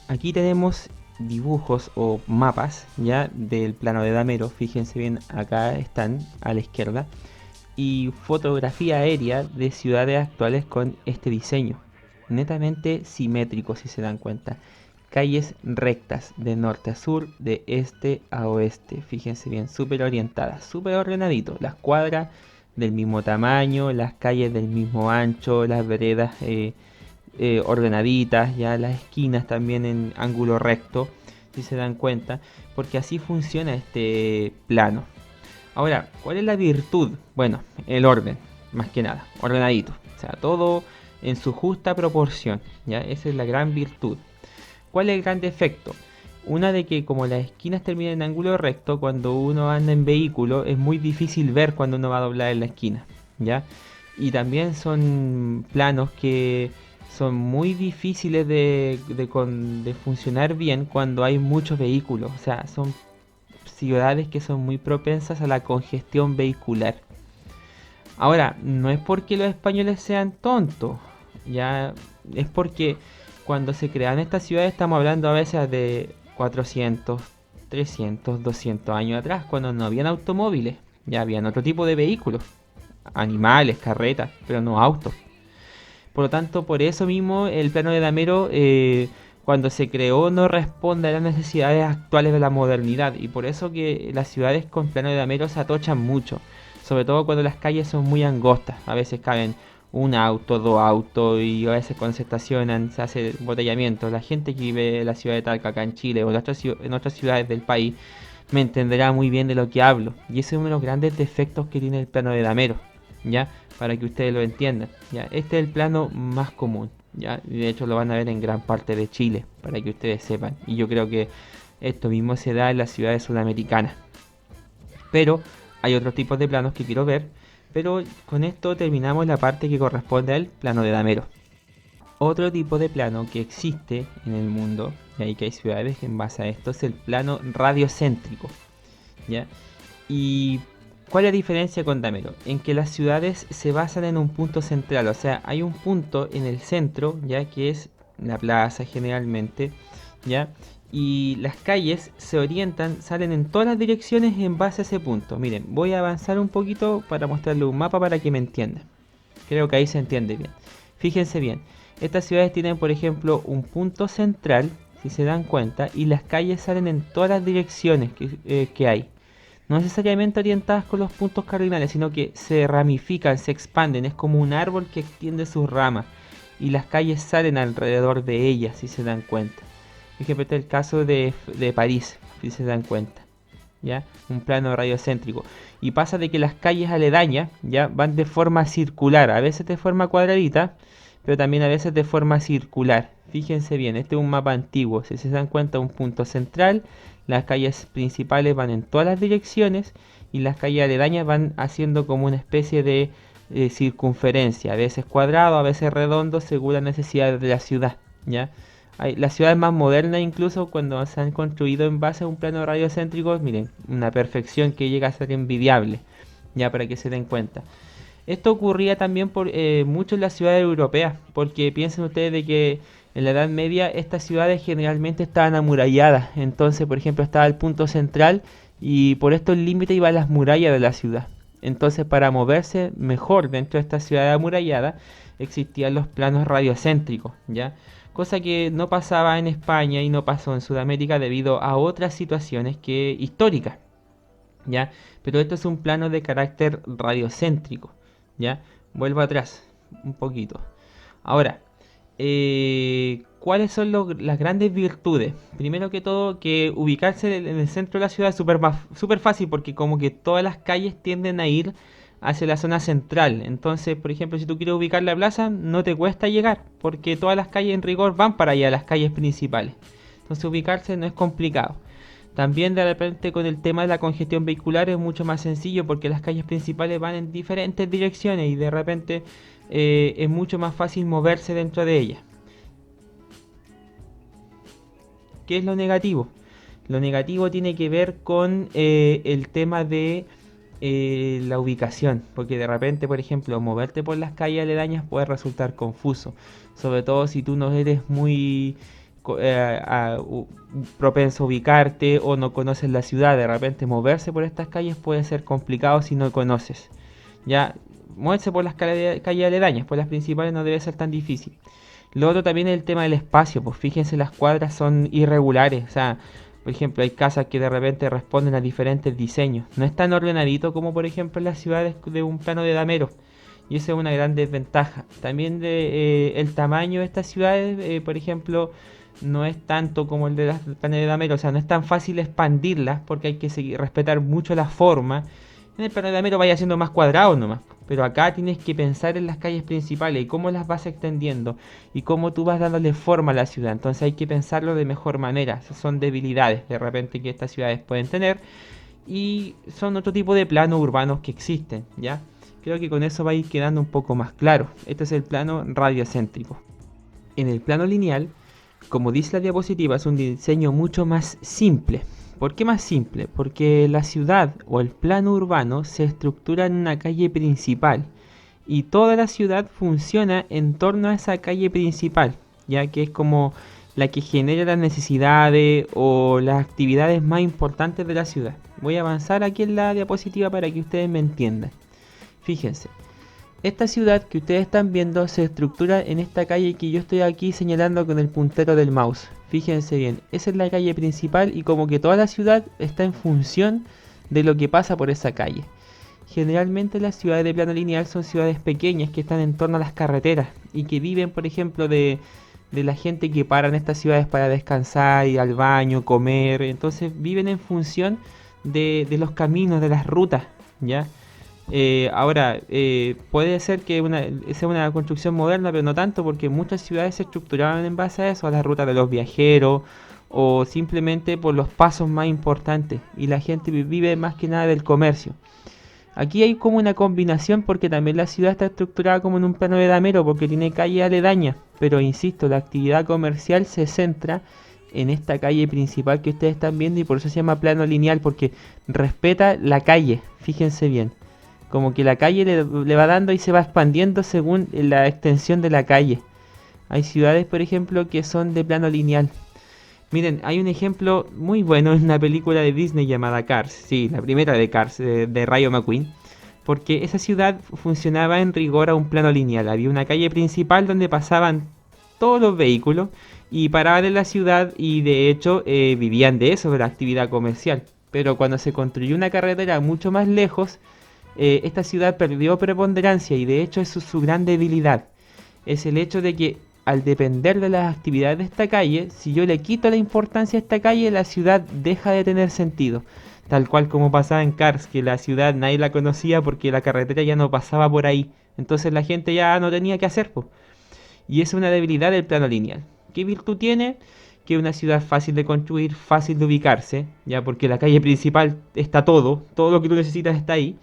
S1: Aquí tenemos dibujos o mapas ya del plano de Damero. Fíjense bien, acá están a la izquierda. Y fotografía aérea de ciudades actuales con este diseño. Netamente simétrico si se dan cuenta. Calles rectas de norte a sur, de este a oeste. Fíjense bien, súper orientadas, súper ordenadito. Las cuadras del mismo tamaño, las calles del mismo ancho, las veredas ordenaditas, ya las esquinas también en ángulo recto, si se dan cuenta, porque así funciona este plano. Ahora, ¿cuál es la virtud? Bueno, el orden, más que nada, ordenadito, o sea, todo en su justa proporción, ya, esa es la gran virtud. ¿Cuál es el gran defecto? Una de que como las esquinas terminan en ángulo recto, cuando uno anda en vehículo es muy difícil ver cuando uno va a doblar en la esquina, ¿ya? Y también son planos que son muy difíciles de funcionar bien cuando hay muchos vehículos. O sea, son ciudades que son muy propensas a la congestión vehicular. Ahora, no es porque los españoles sean tontos, ya es porque cuando se crean estas ciudades estamos hablando a veces de 400, 300, 200 años atrás, cuando no habían automóviles, ya habían otro tipo de vehículos, animales, carretas, pero no autos. Por lo tanto, por eso mismo el plano de Damero, cuando se creó, no responde a las necesidades actuales de la modernidad, y por eso que las ciudades con plano de Damero se atochan mucho, sobre todo cuando las calles son muy angostas. A veces caben un auto, dos autos, y a veces cuando se estacionan se hace embotellamiento. La gente que vive en la ciudad de Talca, acá en Chile, o en otras ciudades del país, me entenderá muy bien de lo que hablo. Y ese es uno de los grandes defectos que tiene el plano de Damero, ¿ya? Para que ustedes lo entiendan, ¿ya? Este es el plano más común, ¿ya? De hecho lo van a ver en gran parte de Chile, para que ustedes sepan. Y yo creo que esto mismo se da en las ciudades sudamericanas. Pero hay otros tipos de planos que quiero ver. Pero con esto terminamos la parte que corresponde al plano de Damero. Otro tipo de plano que existe en el mundo, y ahí que hay ciudades en base a esto, es el plano radiocéntrico, ¿ya? ¿Y cuál es la diferencia con Damero? En que las ciudades se basan en un punto central, o sea, hay un punto en el centro, ya que es la plaza generalmente, ¿ya? Y las calles se orientan, salen en todas las direcciones en base a ese punto. Miren, voy a avanzar un poquito para mostrarle un mapa para que me entiendan. Creo que ahí se entiende bien. Fíjense bien, estas ciudades tienen por ejemplo un punto central, si se dan cuenta, y las calles salen en todas las direcciones que hay. No necesariamente orientadas con los puntos cardinales, sino que se ramifican, se expanden. Es como un árbol que extiende sus ramas y las calles salen alrededor de ellas, si se dan cuenta. Por ejemplo, este es el caso de París, si se dan cuenta, ¿ya? Un plano radiocéntrico. Y pasa de que las calles aledañas, ¿ya? Van de forma circular, a veces de forma cuadradita, pero también a veces de forma circular. Fíjense bien, este es un mapa antiguo, si se dan cuenta, un punto central, las calles principales van en todas las direcciones y las calles aledañas van haciendo como una especie de circunferencia, a veces cuadrado, a veces redondo, según las necesidades de la ciudad, ¿ya? Las ciudades más modernas, incluso cuando se han construido en base a un plano radiocéntrico, miren, una perfección que llega a ser envidiable, ya para que se den cuenta. Esto ocurría también por mucho en las ciudades europeas, porque piensen ustedes de que en la Edad Media estas ciudades generalmente estaban amuralladas, entonces por ejemplo estaba el punto central y por estos límites iban las murallas de la ciudad. Entonces para moverse mejor dentro de esta ciudad amurallada existían los planos radiocéntricos, ¿ya? Cosa que no pasaba en España y no pasó en Sudamérica debido a otras situaciones que históricas, ¿ya? Pero esto es un plano de carácter radiocéntrico, ¿ya? Vuelvo atrás un poquito. Ahora, ¿cuáles son las grandes virtudes? Primero que todo, que ubicarse en el centro de la ciudad es súper fácil porque como que todas las calles tienden a ir hacia la zona central. Entonces, por ejemplo, si tú quieres ubicar la plaza, no te cuesta llegar, porque todas las calles en rigor van para allá, las calles principales. Entonces ubicarse no es complicado. También de repente con el tema de la congestión vehicular es mucho más sencillo porque las calles principales van en diferentes direcciones y de repente es mucho más fácil moverse dentro de ellas. ¿Qué es lo negativo? Lo negativo tiene que ver con el tema de la ubicación, porque de repente, por ejemplo, moverte por las calles aledañas puede resultar confuso, sobre todo si tú no eres muy propenso a ubicarte o no conoces la ciudad. De repente moverse por estas calles puede ser complicado si no conoces. Ya, moverse por las calles aledañas, por las principales no debe ser tan difícil. Lo otro también es el tema del espacio, pues fíjense, las cuadras son irregulares, o sea, por ejemplo, hay casas que de repente responden a diferentes diseños. No es tan ordenadito como por ejemplo en las ciudades de un plano de damero. Y esa es una gran desventaja. También el tamaño de estas ciudades, por ejemplo, no es tanto como el de las planes de damero. O sea, no es tan fácil expandirlas porque hay que respetar mucho la forma. En el plano de damero vaya siendo más cuadrado nomás. Pero acá tienes que pensar en las calles principales y cómo las vas extendiendo y cómo tú vas dándole forma a la ciudad. Entonces hay que pensarlo de mejor manera. Esas son debilidades de repente que estas ciudades pueden tener y son otro tipo de planos urbanos que existen, ¿ya? Creo que con eso va a ir quedando un poco más claro. Este es el plano radiocéntrico. En el plano lineal, como dice la diapositiva, es un diseño mucho más simple. ¿Por qué más simple? Porque la ciudad o el plano urbano se estructura en una calle principal y toda la ciudad funciona en torno a esa calle principal, ya que es como la que genera las necesidades o las actividades más importantes de la ciudad. Voy a avanzar aquí en la diapositiva para que ustedes me entiendan. Fíjense, esta ciudad que ustedes están viendo se estructura en esta calle que yo estoy aquí señalando con el puntero del mouse. Fíjense bien, esa es la calle principal y como que toda la ciudad está en función de lo que pasa por esa calle. Generalmente las ciudades de plano lineal son ciudades pequeñas que están en torno a las carreteras y que viven, por ejemplo, de la gente que para en estas ciudades para descansar, ir al baño, comer. Entonces viven en función de los caminos, de las rutas, ¿ya? Ahora, puede ser que sea una construcción moderna, pero no tanto, porque muchas ciudades se estructuraban en base a eso, a la ruta de los viajeros, o simplemente por los pasos más importantes, y la gente vive más que nada del comercio. Aquí hay como una combinación, porque también la ciudad está estructurada como en un plano de damero, porque tiene calle aledaña, pero insisto, la actividad comercial se centra en esta calle principal que ustedes están viendo, y por eso se llama plano lineal, porque respeta la calle, fíjense bien. Como que la calle le va dando y se va expandiendo según la extensión de la calle. Hay ciudades, por ejemplo, que son de plano lineal. Miren, hay un ejemplo muy bueno en una película de Disney llamada Cars. Sí, la primera de Cars, de Rayo McQueen. Porque esa ciudad funcionaba en rigor a un plano lineal. Había una calle principal donde pasaban todos los vehículos y paraban en la ciudad y de hecho vivían de eso, de la actividad comercial. Pero cuando se construyó una carretera mucho más lejos, esta ciudad perdió preponderancia y de hecho eso es su gran debilidad. Es el hecho de que al depender de las actividades de esta calle, si yo le quito la importancia a esta calle, la ciudad deja de tener sentido. Tal cual como pasaba en Cars, que la ciudad nadie la conocía porque la carretera ya no pasaba por ahí. Entonces la gente ya no tenía que hacer, po. Y es una debilidad del plano lineal. ¿Qué virtud tiene? Que es una ciudad fácil de construir, fácil de ubicarse, ya porque la calle principal está todo lo que tú necesitas está ahí.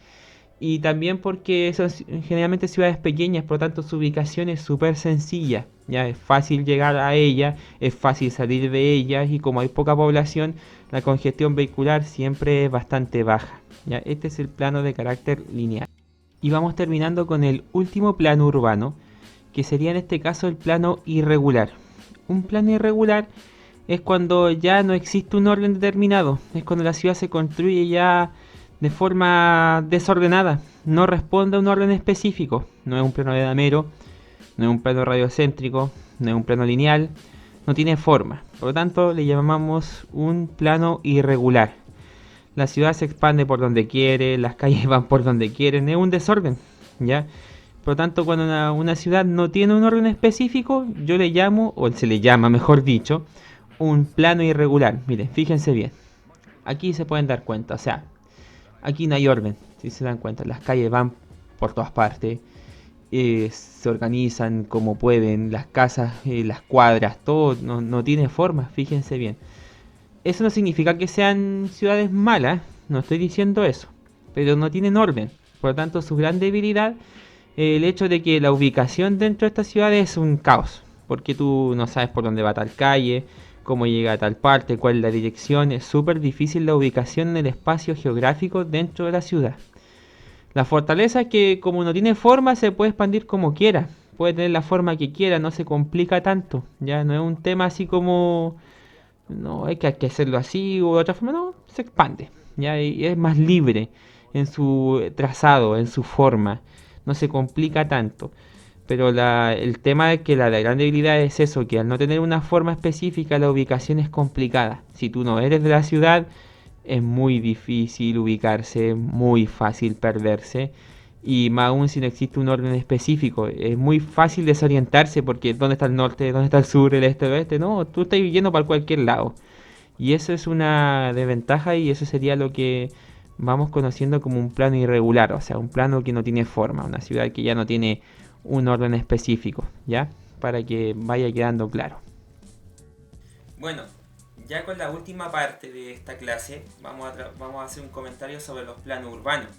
S1: Y también porque son generalmente ciudades pequeñas, por lo tanto su ubicación es súper sencilla. Ya es fácil llegar a ella, es fácil salir de ellas y como hay poca población, la congestión vehicular siempre es bastante baja. Ya, este es el plano de carácter lineal. Y vamos terminando con el último plano urbano, que sería en este caso el plano irregular. Un plano irregular es cuando ya no existe un orden determinado, es cuando la ciudad se construye ya de forma desordenada, no responde a un orden específico, no es un plano de damero, no es un plano radiocéntrico, no es un plano lineal, no tiene forma, por lo tanto le llamamos un plano irregular. La ciudad se expande por donde quiere, las calles van por donde quieren, es un desorden, ¿ya? Por lo tanto, cuando una ciudad no tiene un orden específico, yo le llamo, o se le llama mejor dicho, un plano irregular. Miren, fíjense bien, aquí se pueden dar cuenta, o sea, aquí no hay orden, si se dan cuenta, las calles van por todas partes. Se organizan como pueden, las casas, las cuadras, todo no tiene forma, fíjense bien. Eso no significa que sean ciudades malas, no estoy diciendo eso, pero no tienen orden. Por lo tanto, su gran debilidad el hecho de que la ubicación dentro de esta ciudad es un caos, porque tú no sabes por dónde va tal calle, cómo llega a tal parte, cuál es la dirección, es súper difícil la ubicación en el espacio geográfico dentro de la ciudad. La fortaleza es que como no tiene forma se puede expandir como quiera, puede tener la forma que quiera, no se complica tanto, ya no es un tema así como no hay que hacerlo así o de otra forma, no, se expande, ya y es más libre en su trazado, en su forma, no se complica tanto. Pero el tema es que la gran debilidad es eso, que al no tener una forma específica la ubicación es complicada. Si tú no eres de la ciudad, es muy difícil ubicarse, muy fácil perderse. Y más aún si no existe un orden específico, es muy fácil desorientarse porque dónde está el norte, dónde está el sur, el este, el oeste. No, tú estás yendo para cualquier lado. Y eso es una desventaja y eso sería lo que vamos conociendo como un plano irregular, o sea, un plano que no tiene forma, una ciudad que ya no tiene un orden específico, ¿ya? Para que vaya quedando claro.
S3: Bueno, ya con la última parte de esta clase vamos a hacer un comentario sobre los planos urbanos.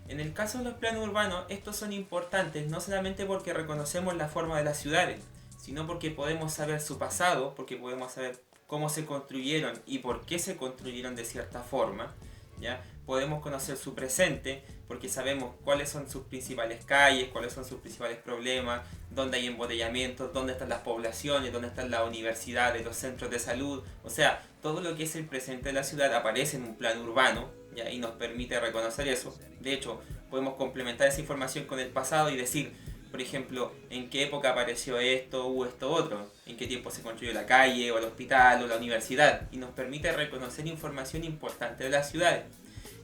S3: En el caso de los planos urbanos, estos son importantes no solamente porque reconocemos la forma de las ciudades, sino porque podemos saber su pasado, porque podemos saber cómo se construyeron y por qué se construyeron de cierta forma, ¿ya? Podemos conocer su presente, porque sabemos cuáles son sus principales calles, cuáles son sus principales problemas, dónde hay embotellamientos, dónde están las poblaciones, dónde están las universidades, los centros de salud. O sea, todo lo que es el presente de la ciudad aparece en un plano urbano, ¿ya? Y nos permite reconocer eso. De hecho, podemos complementar esa información con el pasado y decir, por ejemplo, en qué época apareció esto o esto otro, en qué tiempo se construyó la calle o el hospital o la universidad, y nos permite reconocer información importante de las ciudades.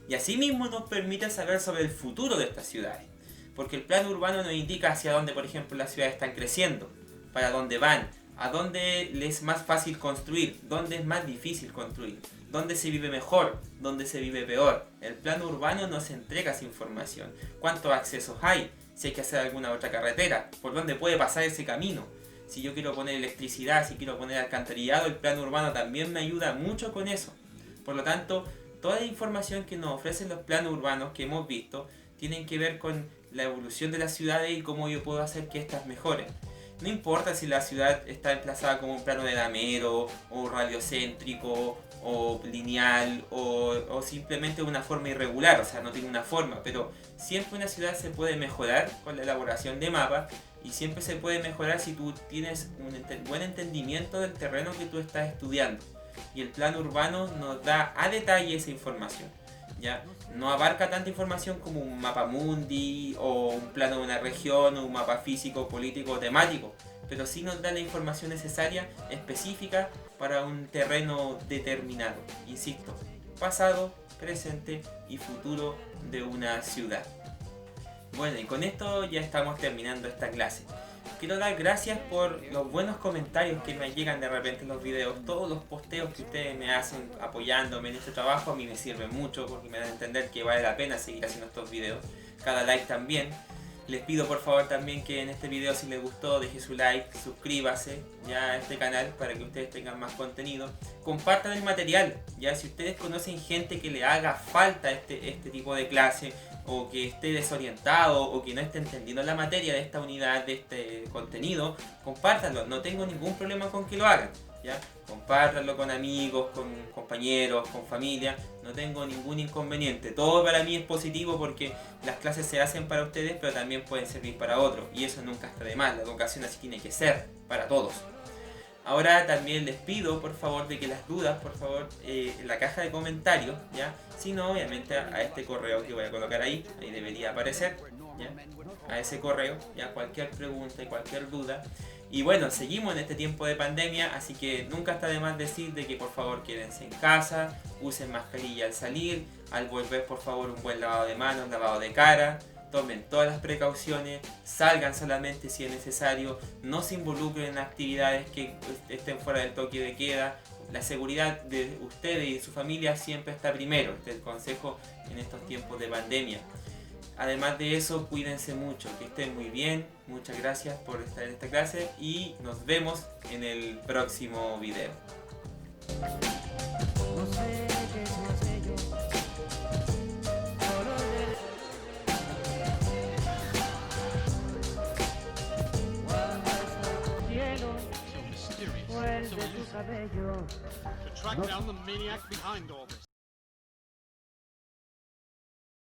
S3: Y asimismo nos permite saber sobre el futuro de estas ciudades, porque el plano urbano nos indica hacia dónde, por ejemplo, las ciudades están creciendo, para dónde van, a dónde les es más fácil construir, dónde es más difícil construir, dónde se vive mejor, dónde se vive peor. El plano urbano nos entrega esa información, cuántos accesos hay, si hay que hacer alguna otra carretera, por dónde puede pasar ese camino. Si yo quiero poner electricidad, si quiero poner alcantarillado, el plano urbano también me ayuda mucho con eso. Por lo tanto, toda la información que nos ofrecen los planos urbanos que hemos visto tienen que ver con la evolución de las ciudades y cómo yo puedo hacer que éstas mejoren. No importa si la ciudad está emplazada como un plano de damero, o radiocéntrico, o lineal, o simplemente una forma irregular, o sea, no tiene una forma, pero siempre una ciudad se puede mejorar con la elaboración de mapas y siempre se puede mejorar si tú tienes un buen entendimiento del terreno que tú estás estudiando. Y el plano urbano nos da a detalle esa información, ¿ya? No abarca tanta información como un mapa mundi o un plano de una región o un mapa físico, político o temático, pero sí nos da la información necesaria, específica para un terreno determinado. Insisto, pasado, presente y futuro de una ciudad. Bueno, y con esto ya estamos terminando esta clase. Quiero dar gracias por los buenos comentarios que me llegan de repente en los videos. Todos los posteos que ustedes me hacen apoyándome en este trabajo a mí me sirven mucho porque me dan a entender que vale la pena seguir haciendo estos videos. Cada like también. Les pido por favor también que en este video, si les gustó, deje su like, suscríbase ya a este canal para que ustedes tengan más contenido. Compartan el material, ya si ustedes conocen gente que le haga falta este tipo de clase, o que esté desorientado, o que no esté entendiendo la materia de esta unidad, de este contenido, compártanlo, no tengo ningún problema con que lo hagan, ¿ya? Compártanlo con amigos, con compañeros, con familia, no tengo ningún inconveniente. Todo para mí es positivo porque las clases se hacen para ustedes, pero también pueden servir para otros, y eso nunca está de más, la educación así tiene que ser, para todos. Ahora también les pido por favor de que las dudas, por favor, en la caja de comentarios, ¿ya? Si no, obviamente a este correo que voy a colocar ahí debería aparecer, ¿ya? A ese correo, ya cualquier pregunta y cualquier duda. Y bueno, seguimos en este tiempo de pandemia, así que nunca está de más decir de que por favor quédense en casa, usen mascarilla al salir, al volver por favor un buen lavado de manos, lavado de cara. Tomen todas las precauciones, salgan solamente si es necesario, no se involucren en actividades que estén fuera del toque de queda. La seguridad de ustedes y de su familia siempre está primero, este es el consejo en estos tiempos de pandemia. Además de eso, cuídense mucho, que estén muy bien. Muchas gracias por estar en esta clase y nos vemos en el próximo video.
S4: No sé qué no sé yo. Solo del cuando está cielo
S5: So mysterious,
S4: o el
S5: so
S4: de tu
S5: elusive.
S4: cabello.
S5: To track down the maniac behind all this.